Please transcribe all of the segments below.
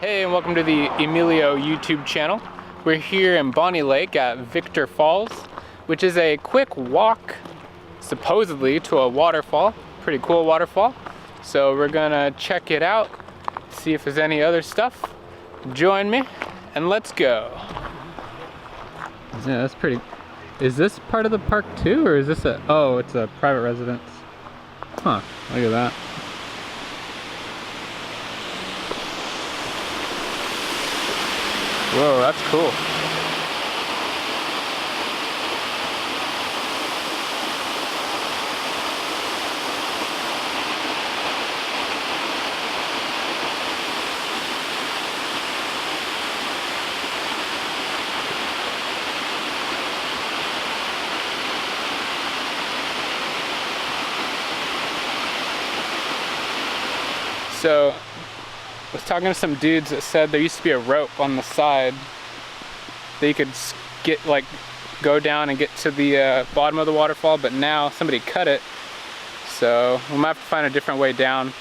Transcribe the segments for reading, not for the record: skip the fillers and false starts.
Hey, and welcome to the Emilio YouTube channel. We're here in Bonney Lake at Victor Falls, which is a quick walk, supposedly, to a waterfall. Pretty cool waterfall. So we're gonna check it out, see if there's any other stuff. Join me, and let's go. Yeah, that's pretty. Is this part of the park too, or is this a, oh, it's a private residence. Huh, look at that. Whoa, that's cool. So, I was talking to some dudes that said there used to be a rope on the side that you could get, like, go down and get to the bottom of the waterfall, but now somebody cut it, so we might have to find a different way down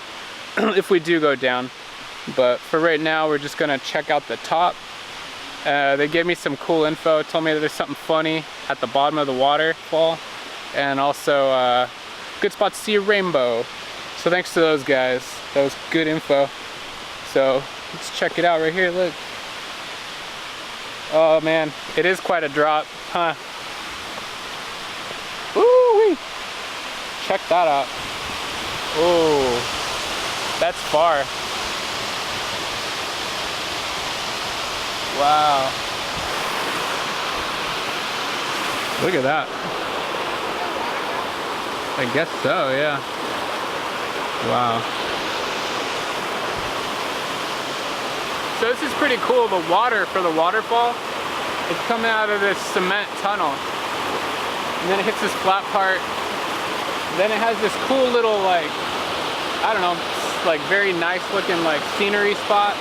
if we do go down. But for right now, we're just gonna check out the top. They gave me some cool info, told me that there's something funny at the bottom of the waterfall, and also good spot to see a rainbow. So thanks to those guys, that was good info. So let's check it out right here, look. Oh man, it is quite a drop, huh? Woo-wee! Check that out. Oh, that's far. Wow. Look at that. I guess so, yeah. Wow. So this is pretty cool. The water for the waterfall, it's coming out of this cement tunnel. And then it hits this flat part. Then it has this cool little, like, I don't know, like very nice looking like scenery spot.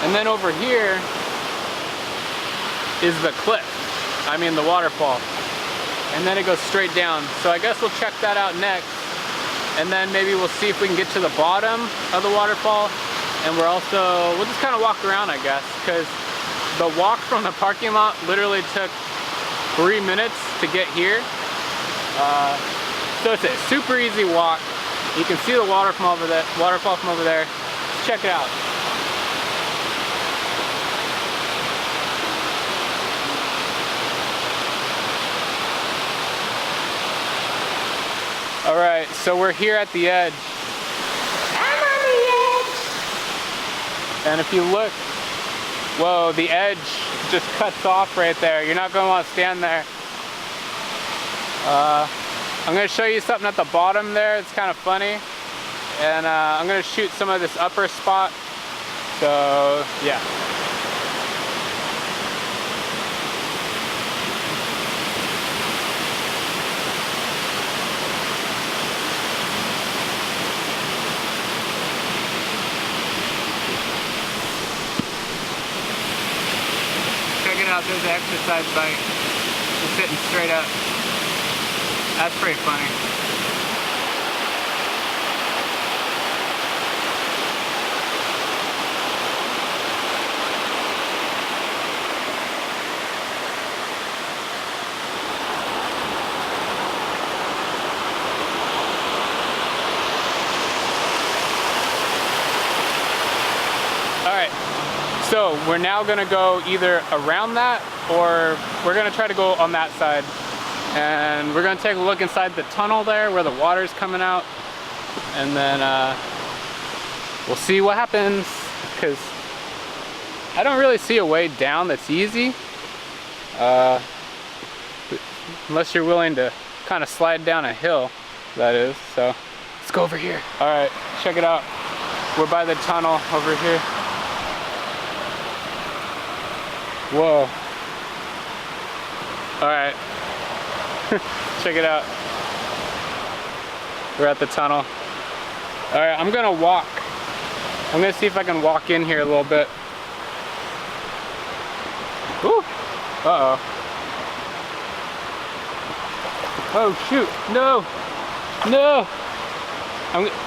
And then over here is the cliff. I mean the waterfall. And then it goes straight down. So I guess we'll check that out next. And then maybe we'll see if we can get to the bottom of the waterfall. And we'll just kind of walk around, I guess, because the walk from the parking lot literally took 3 minutes to get here. So it's a super easy walk. You can see the water from over there, waterfall from over there. Check it out. All right, so we're here at the edge. And if you look, whoa, the edge just cuts off right there. You're not gonna want to stand there. I'm gonna show you something at the bottom there. It's kind of funny. And I'm gonna shoot some of this upper spot. So, yeah. Out there's the exercise bike just sitting straight up. That's pretty funny. Alright. So we're now gonna go either around that or we're gonna try to go on that side. And we're gonna take a look inside the tunnel there where the water's coming out. And then we'll see what happens, because I don't really see a way down that's easy. Unless you're willing to kind of slide down a hill, that is. So let's go over here. All right, check it out. We're by the tunnel over here. Whoa. All right. Check it out. We're at the tunnel. All right, I'm gonna walk. I'm gonna see if I can walk in here a little bit. Woo. Uh-oh. Oh shoot, no. No.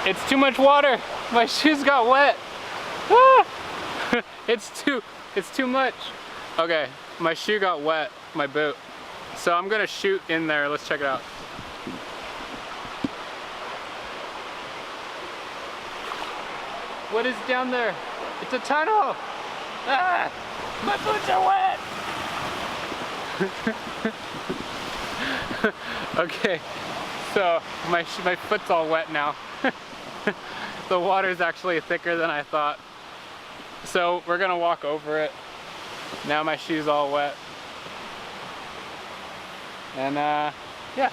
It's too much water. My shoes got wet. Ah. It's too much. Okay, my shoe got wet, my boot. So I'm gonna shoot in there. Let's check it out. What is down there? It's a tunnel. Ah, my boots are wet. Okay, so my foot's all wet now. The water's actually thicker than I thought. So we're gonna walk over it. Now my shoe's all wet. And yeah.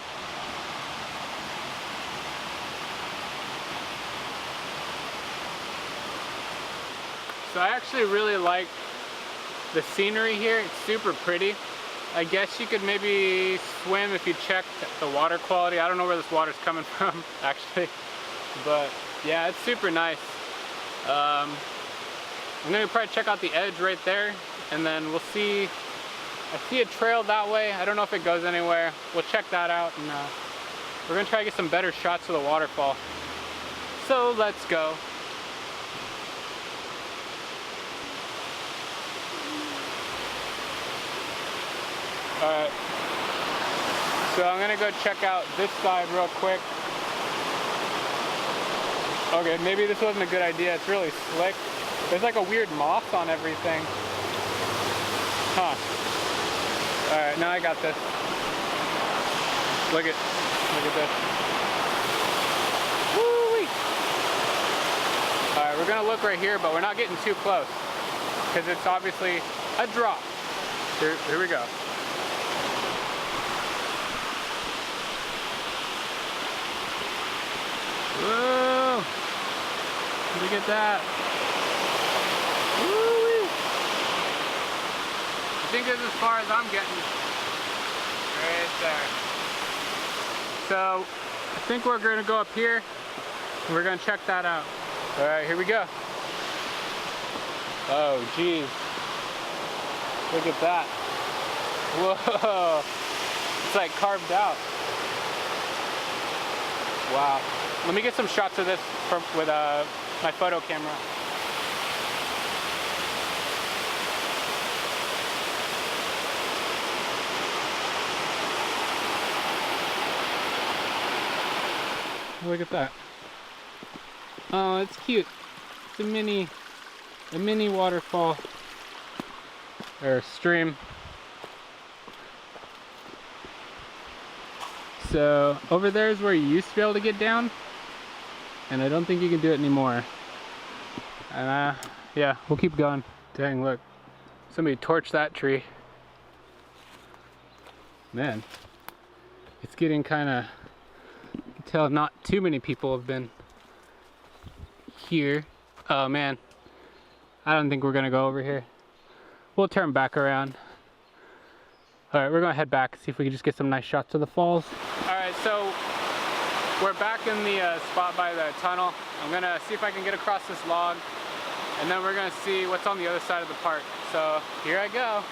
So I actually really like the scenery here. It's super pretty. I guess you could maybe swim if you checked the water quality. I don't know where this water's coming from, actually. But yeah, it's super nice. I'm gonna probably check out the edge right there, and then we'll see. I see a trail that way. I don't know if it goes anywhere. We'll check that out, and we're gonna try to get some better shots of the waterfall. So let's go. Alright, so I'm gonna go check out this side real quick. Okay, maybe this wasn't a good idea. It's really slick. There's like a weird moss on everything. Huh. Alright, now I got this. Look at this. Woo-wee! Alright, we're gonna look right here, but we're not getting too close, because it's obviously a drop. Here we go. Whoa! Look at that. Woo-wee. I think this is as far as I'm getting. Right there. So, I think we're gonna go up here and we're gonna check that out. Alright, here we go. Oh, geez. Look at that. Whoa! It's like carved out. Wow. Let me get some shots of this with my photo camera. Look at that. Oh, it's cute. It's a mini waterfall or stream. So over there is where you used to be able to get down, and I don't think you can do it anymore. And yeah, we'll keep going. Dang, look, somebody torched that tree. Man, it's getting kind of, you can tell not too many people have been here. Oh man, I don't think we're gonna go over here. We'll turn back around. All right, we're gonna head back, see if we can just get some nice shots of the falls. All right, so we're back in the spot by the tunnel. I'm gonna see if I can get across this log, and then we're gonna see what's on the other side of the park. So here I go.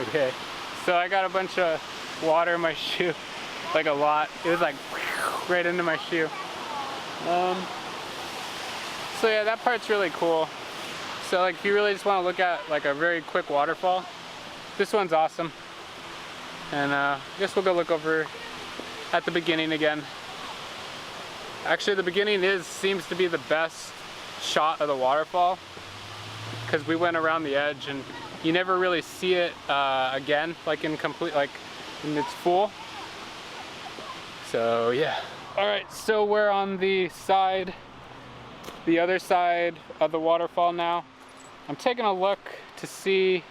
Okay, so I got a bunch of water in my shoe, like a lot. It was like right into my shoe. So yeah, that part's really cool. So like if you really just want to look at like a very quick waterfall, this one's awesome. And I guess we'll go look over at the beginning again. Actually, the beginning seems to be the best shot of the waterfall, because we went around the edge and you never really see it again, like in its full. So yeah. All right, so we're on the other side of the waterfall now. I'm taking a look to see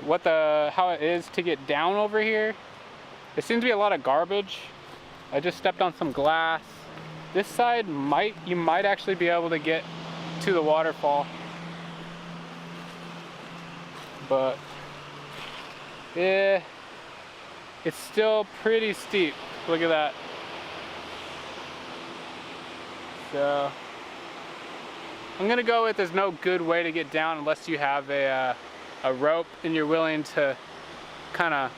how it is to get down over here. There seems to be a lot of garbage. I just stepped on some glass. This side you might actually be able to get to the waterfall. But it's still pretty steep. Look at that. So I'm gonna go with there's no good way to get down unless you have a rope and you're willing to kind of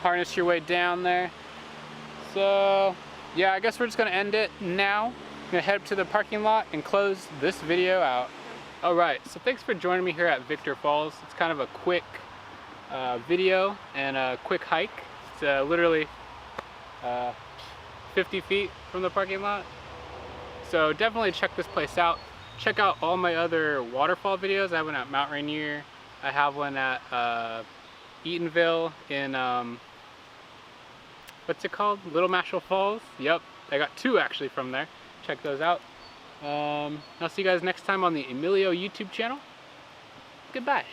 harness your way down there. So yeah, I guess we're just gonna end it now. I'm gonna head up to the parking lot and close this video out. All right, so thanks for joining me here at Victor Falls. It's kind of a quick video and a quick hike. It's literally 50 feet from the parking lot. So definitely check this place out. Check out all my other waterfall videos. I have one at Mount Rainier. I have one at Eatonville in, what's it called? Little Mashal Falls. Yep, I got 2 actually from there. Check those out. I'll see you guys next time on the Emilio YouTube channel. Goodbye.